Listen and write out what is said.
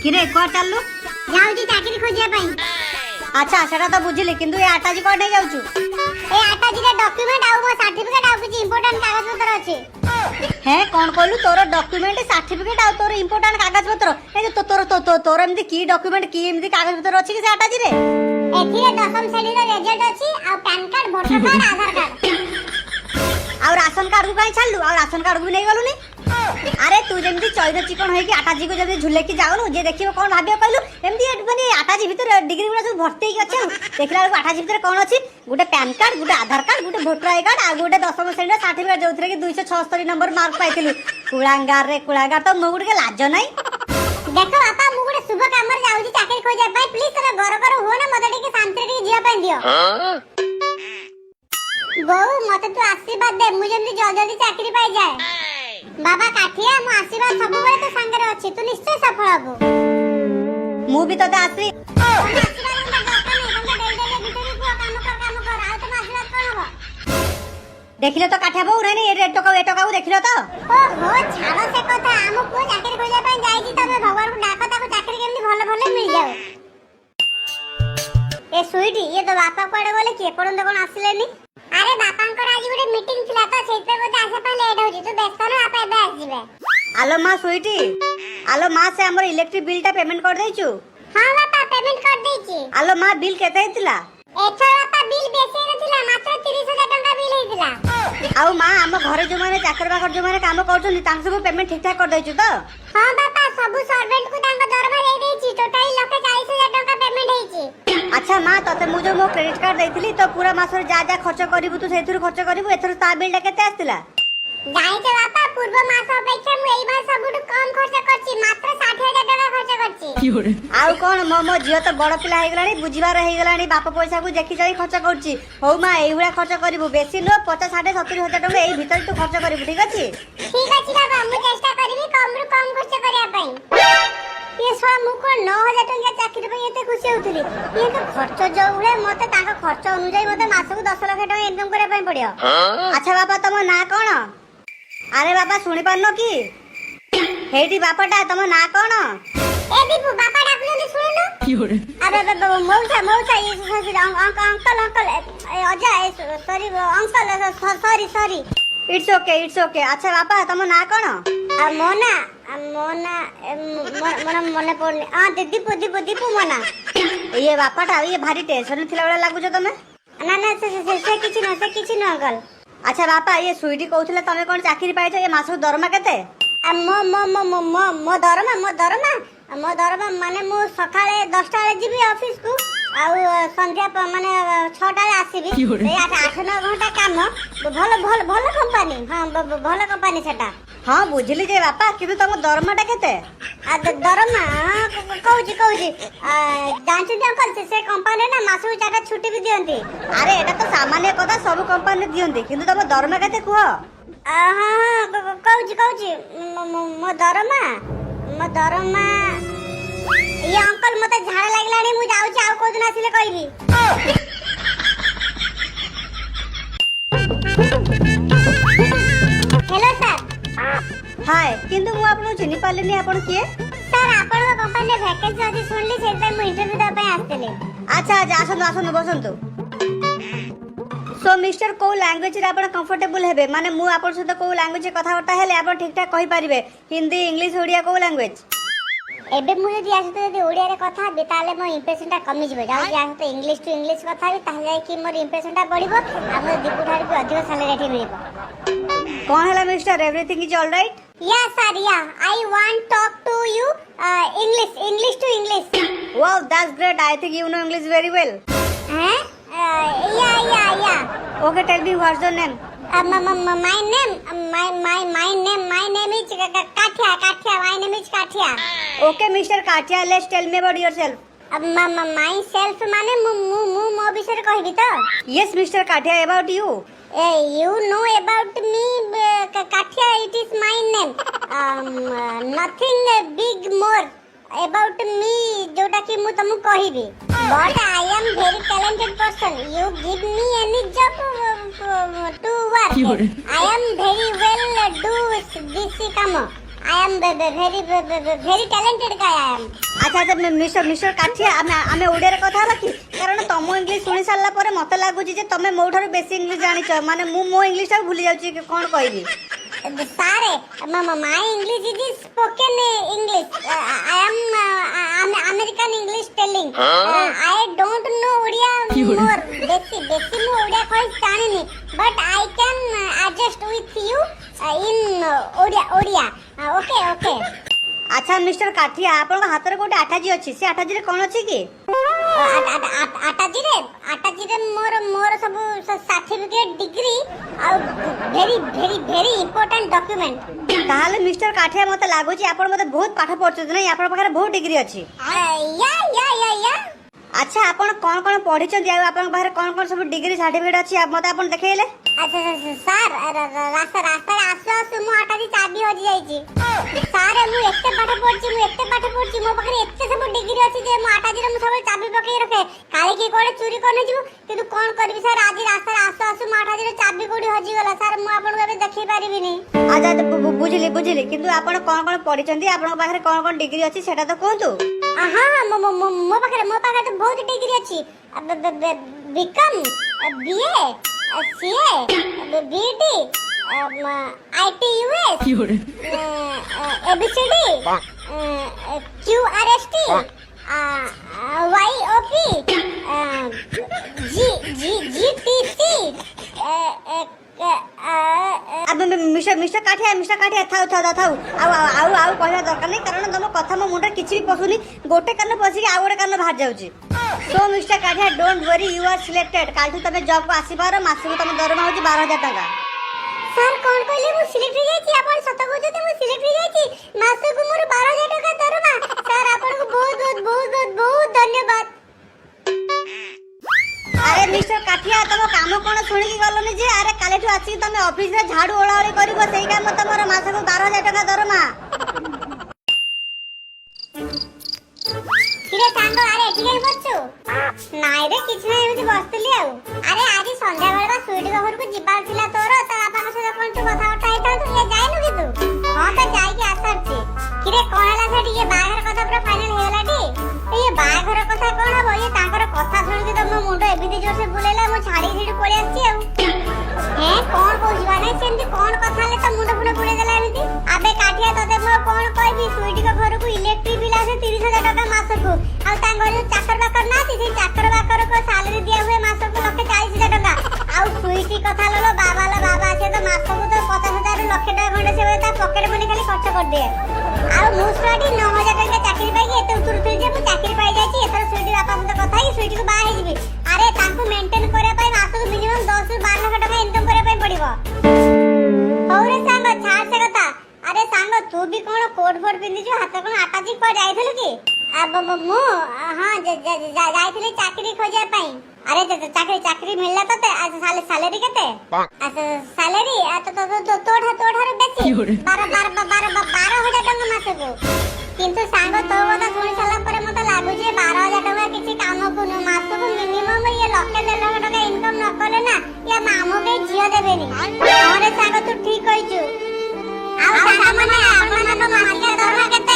किरे को चललु जाउची चाकरी खोजिया पई। अच्छा सेटा तो बुझिली किंतु ए आटाजी को नै जाउछु ए आटाजी रे डॉक्यूमेंट आउ मो सर्टिफिकेट आउ कुछ इंपोर्टेंट कागज पत्र अछि। हे कोन कहलु तोर डॉक्यूमेंट सर्टिफिकेट आ तोर इंपोर्टेंट कागज पत्र ए तो तोर एमदी की डॉक्यूमेंट की एमदी कागज पत्र अछि कि से आटाजी रे एथिरे दशम श्रेणी रो रिजल्ट अछि आ पैन कार्ड वोटर कार्ड आधार कार्ड आ राशन कार्ड को काई छाड़लु आ राशन कार्ड को नै गलुनी। अरे तू जेमती चैन चिकन होई कि आटाजी को जब झुले की जाउनु जे देखिबो कोन भाबियो कहलु एमती माने आटाजी भीतर डिग्री गुला सब भर्ती की अछि देखला आटाजी भीतर कोन अछि गुटे pan card Gute Aadhaar card Gute voter I card आ गुटे दशम श्रेणी सर्टिफिकेट जोथरे कि 276 नंबर मार्क पाइथिलु कुळांगार रे कुळांगार तो मो गुटे लाज नै। देखो बापा मु गुटे शुभ काम रे जाउची चाकरी खोजिया पई प्लीज तोरा घर कर हो ना मते टिके शांति टिके जिया पई दियो। बहु मते तू आशीर्वाद दे मु जेमती जल्दी चाकरी पाई जाए। बाबा काठिया मु आशीर्वाद सब बेले तो संगे रे अछि तू निश्चय सफल हबो। मु भी तो आसी आशीर्वाद मते दरकार नै तुम डेली डेली भीतर को काम कर आ तुम आशीर्वाद कोन हबो। देखिलो तो काठिया बहु रे ए टका देखिलो तो ओहो छाड़ो से कथा हम को चाकरी खोजिया पई जाई छी तबे भगवान को डाको ताको चाकरी केमनी भले भले मिल जाओ। ए स्वीटी ये तो बापा कोडे बोले के पड़न कोन आसिलेनी। अरे बापांकर आज गोटे मीटिंग थिला तो सेते बोते आसे पय लेट होजी तू व्यस्त न आपे एबे आस जिवे। आलो मां स्वीटी आलो मां से हमर इलेक्ट्रिक बिल ता पेमेंट कर देइछु। हां बापा पेमेंट कर देइछि। आलो मां बिल केते हितला एथर बापा बिल बेसी नथिला मात्र 30000 टका बिल हितला। आउ मां हम घरे जो माने चाकर बाकर जो माने काम करछन तांग सब पेमेंट ठीक ठाक कर देइछु तो। हां बापा सब सर्वेंट को तांग दरमा रे देइछि टोटल 140,000 टका पेमेंट हेइछि। अच्छा मां तते मु जो मो क्रेडिट कार्ड देइथिली तो पूरा मासर जा जा खर्च करिवु तू सेथुर खर्च करिवु एथर ता बिल केते आस्तिला। जाई के बापा पूर्व मास अपेक्षा मु एई बार सबुट कम खर्च करछि मात्र 60,000 टका खर्च करछि। आउ कोन मो जियो तो बड़ पिला हे गलानी बुझिबार हे गलानी बाप पैसा को देखि जाई खर्च करछि हो मां एई हुला खर्च करिवु बेसी नो 50 60 70,000 टका एई भीतर तू खर्च करिवु ठीक अछि। ठीक अछि बाबा मु चेष्टा करिवि कम रु कम खर्च करिया पई। ये सो मु को 9000 टका चाकरी पई एते खुशी होउतली ये तो खर्च जो हुए मते ताका खर्च अनुसार मते मास को 10 लाख टका इनकम करे पई पड़ियो। अच्छा बाबा तम ना कोन अरे बाबा सुनि पारनो की हेटी बापाटा तम ना कोन ए दीपू बापा डाकुनी सुननु अरे बाबा मौसा ये uncle Ajay sorry uncle sorry it's okay अच्छा बापा तम ना कोन मोना मने पड़ने हां दीपू मोना ये बापाटा ये भारी टेंशन थिला वाला लागु छ तमे ना से किछि न अंकल। अच्छा बापा ये स्वीटी कहउथले तमे कोन चाकरी पाइछ ये मासो दरमा केते मो दरमा माने मु सकाळे 10टा रे जीबी ऑफिस को आ संध्या माने 6टा रे आसीबी ए 8-9 घंटा काम भल कंपनी हां भल कंपनी सेटा। हां बुझली जे बापा किबे तम दरमाटा केते आ दरमा कहूची जानछि अंकल से कंपनी ना मासु 4टा छुट्टी भी दियंती। अरे एटा तो सामान्य कथा सब कंपनी दियंती किंतु तम दरमा केते कुह हां कहूची मो दरमा ये अंकल मते झाड़ा लागलानी मु जाउची आ को दिन आसीले कहबी। हेलो सर हाय किंतु मु आपन चिनि पालेनी आपन किए सर आपन कंपनी में वैकेंसी अछि सुनली सेते मु इंटरव्यू द पय आस्तेले। अच्छा आसंतु बसंतु सो मिस्टर को लैंग्वेज रे आपन कंफर्टेबल हेबे माने मु आपन सहित को लैंग्वेज कथा बर्ता हेले आपन ठीक ठाक कहि परिबे हिंदी इंग्लिश ओडिया को लैंग्वेज एबे मु जदी आसते जदी ओडिया रे कथा बे ताले मो इंप्रेशन ता कमी जबे जाउ जे आसते इंग्लिश टू इंग्लिश कथा बे ताले कि मोर इंप्रेशन ता बढ़िबो आ मोर दीपू ठार भी अधिक सैलरी एठी मिलिबो। कोन हला mister everything is all right yeah sir yeah I want talk to you English to English. Wow that's great I think you know English very well. हैं yeah okay tell me what's your name my name is Kathia my name is Kathia। Okay mister Kathia let's tell me about yourself myself माने मु मो विषय कहबी तो। Yes mister Kathia about you you know about me Kathia it is my name nothing big more about me जोटा कि मु तुमको कहबी but I am very talented person you give me any job to work I am very well do this काम I am very talented guy I am. আচ্ছা আচ্ছা mister Kathia আমি ওড়িয়াରେ কথা হবা কি কারণ তম ইংলিশ শুনি সারলা পরে মতে লাগুছি যে তুমি মোঠারু বেশি ইংলিশ জানিছ মানে মো ইংলিশটা ভুলি যাচ্ছি কোন কইবি Sir, my English is spoken English. I am American English telling. I don't know Odia more. Basic no Odia koi janini. But I can adjust with you in Odia. Okay. আচ্ছা mister Kathia আপনার হাতের গোটে আঠাজি আছে সে আঠাজিরে কোন আছে কি আটাজিরে মোর সবু certificate degree are very important document তাহলে মিস্টার কাঠিয়া মতে লাগুছি আপন মতে বহুত পাঠ পড়ছতে নাই আপনার পাখে বহুত ডিগ্রি আছে ইয়া আচ্ছা আপন কোন কোন পড়িছন্তি আর আপনার পাখে কোন কোন সব ডিগ্রি সার্টিফিকেট আছে মতে আপন দেখাইলে আচ্ছা স্যার রাস্তায় আসু মো আটাজি চাবি হজি যাইছি স্যার মু এতে পাঠ পড়ছি মো পাখে এতে সব ডিগ্রি আছে যে মো আটাজিরে মু সব চাবি পকাই রাখে কালে কি করে চুরি করে যাব কিন্তু কোন করবি স্যার আজ রাস্তায় আসু মো আটাজিরে চাবি কোডি হজি গলা স্যার মু আপনাকে এবে দেখাই পারিবিনি আচ্ছা বুঝিলি কিন্তু আপন কোন কোন পড়িছন্তি আপনার পাখে কোন কোন ডিগ্রি আছে সেটা তো কোনতু হ্যাঁ মো পাখে তো বহুত ডিগ্রি আছে BCom BA CA BD ITUS ABCD QRST YOP GTC mister Kathia থাও ଆଉ କହିବା ଦରକାର ନାହିଁ କାରଣ ତମ କଥା ମୋ ମୁଣ୍ଡରେ କିଛି ବି ପଶୁନି ଗୋଟେ କାନ ପଶିକି ଆଉ ଗୋଟେ କାନ ବାହାରି ଯାଉଛି so mister Kathia don't worry you are selected କାଲିଠୁ ତମେ ଜବ୍ କୁ ଆସିପାର ମାସକୁ ତମ ଦରମା ହଉଛି 12,000 ଟଙ୍କା স্যার কোন কইলে মু সিলেক্ট হই যাইছি আপন সত কইতে মু সিলেক্ট হই যাইছি মাসକୁ মোর 12,000 টাকা দরমা স্যার আপনাকে বহুত ধন্যবাদ আরে মিস্টার কাঠিয়া তম কাম কোন শুনিকি গলনি যে আরে কালিঠু আসিকি তুমি অফিসে ঝাড়ু ওড়াওড়ি করিব সেই কাম তোমার মাসକୁ 12,000 টাকা দরমা কিরে সাঙ্গ আরে ঠিক আছে বচ্চু নাই রে কিছু নাই এমনি বসতিলি আউ আরে আজ সন্ধ্যা বেলা সুইটি ঘরକୁ ଯିବାର ଥିଲା ତୋର ତା ବାପାଙ୍କ ସହିତ কোন ତୁ କଥା ଉଠା ହେଇଥାଉ ତୁ ଯାଇନୁ କି ତୁ ହଁ ତ ଯାଇକି ଆସarଛି কিরে কোন ହେଲା সেটি ଏ ବାହାଘର କଥା ପୁରା ফাইনাল ହେଇଗଲାଟି এই ବାହାଘର କଥା কোন হবো এই ତାଙ୍କର কথা শুনিକି ତ ମୋ ମୁଣ୍ଡ ଏମିତି ଜୋରସେ ବୁଲେଇଲା ମୁଁ ଛାଡି ସେଠି ପଳେଇ ଆସିଛି ଆଉ কোন কହୁଛି ମାନେ ସେମିତି কোন କଥା ହେଲେ ତ ମୁଣ୍ଡ ଫୁଣ୍ଡ ବୁଲେଇ ଦେଲା ଏମିତି ଆବେ କାଠିଆ ତତେ ମୁଁ কোন କହିବି ସୁଇଟିଙ୍କ ଘରକୁ ଇଲେକ୍ଟ୍ରିକ ବିଲ୍ ଆସେ 30,000 ଟଙ୍କା ମାସକୁ ଆଉ ତାଙ୍କ ଘରେ ଚାକର ବାକର ନାହାନ୍ତି ସେଇ ଚାକର ବାକରକୁ ସାଲାରୀ ଦିଆ ହୁଏ ମାସକୁ 1,40,000 ଟଙ୍କା ଆଉ ସୁଇଟି କଥା ଲୋ ବାବା ସେ ତ ମାସକୁ ତ 50,000 ଲକ୍ଷେ ଟଙ୍କା ଖଣ୍ଡେ ସେ ତା ପକେଟ ମନି ଖାଲି ଖର୍ଚ୍ଚ କରିଦିଏ ଆଉ ମୁଁ ସୁଇଟି 9,000 ଟଙ୍କା ଚାକିରି ପାଇକି ଏତେ ଉତୁରୁଥିଲି ଯେ ମୁଁ ଚାକିରି ପାଇ ଯାଇଛି ଏଥର ସୁଇଟି ବାପା ସହିତ କଥା ହେଇକି ସୁଇଟିକୁ ବାହା ହେଇଯିବି ଆରେ ତାଙ୍କୁ ମେଣ୍ଟେନ କରିବା ପାଇଁ ମାସକୁ ମିନିମମ୍ 10 ରୁ 12 ଲକ୍ଷ ଟଙ୍କା ଇନକମ୍ କରିବା ପାଇଁ ପଡିବ ହଉ ରେ ସାଙ୍ଗ ଛାଡ ସେ କଥା ଆରେ ସାଙ୍ଗ ତୁ ବି କଣ କୋଟ୍ ଫୋଟ୍ ପିନ୍ଧିଛୁ ହାତ କଣ ଆଟାଜି କୁଆଡେ ଯାଇଥିଲୁ କି ମୁଁ ହଁ ଯାଇଥିଲି ଚାକିରି ଖୋଜିବା ପାଇଁ ଆରେ ଚାକିରି ମିଳିଲା ତତେ ସାଲେରୀ କେତେ ସାଲେରୀ ତୋଠାରୁ ବେଶୀ 12,000 ଟଙ୍କା ମାସକୁ କିନ୍ତୁ ସାଙ୍ଗ ତୋ କଥା ଶୁଣି ସାରିଲା ପରେ ମତେ ଲାଗୁଛି 12,000 ଟଙ୍କା କିଛି କାମକୁ ନୁହଁ ମାସକୁ ମିନିମମ୍ ଇଏ 1,00,000 ଟଙ୍କା ଇନକମ୍ ନ କଲେ ନା ଇଏ ମାମୁଁ କେହି ଝିଅ ଦେବେନି ହଁ ରେ ସାଙ୍ଗ ତୁ ଠିକ କହିଛୁ ଆଉ ସାଙ୍ଗମାନେ ଆପଣମାନଙ୍କ ମାସିକ ଦରମା କେତେ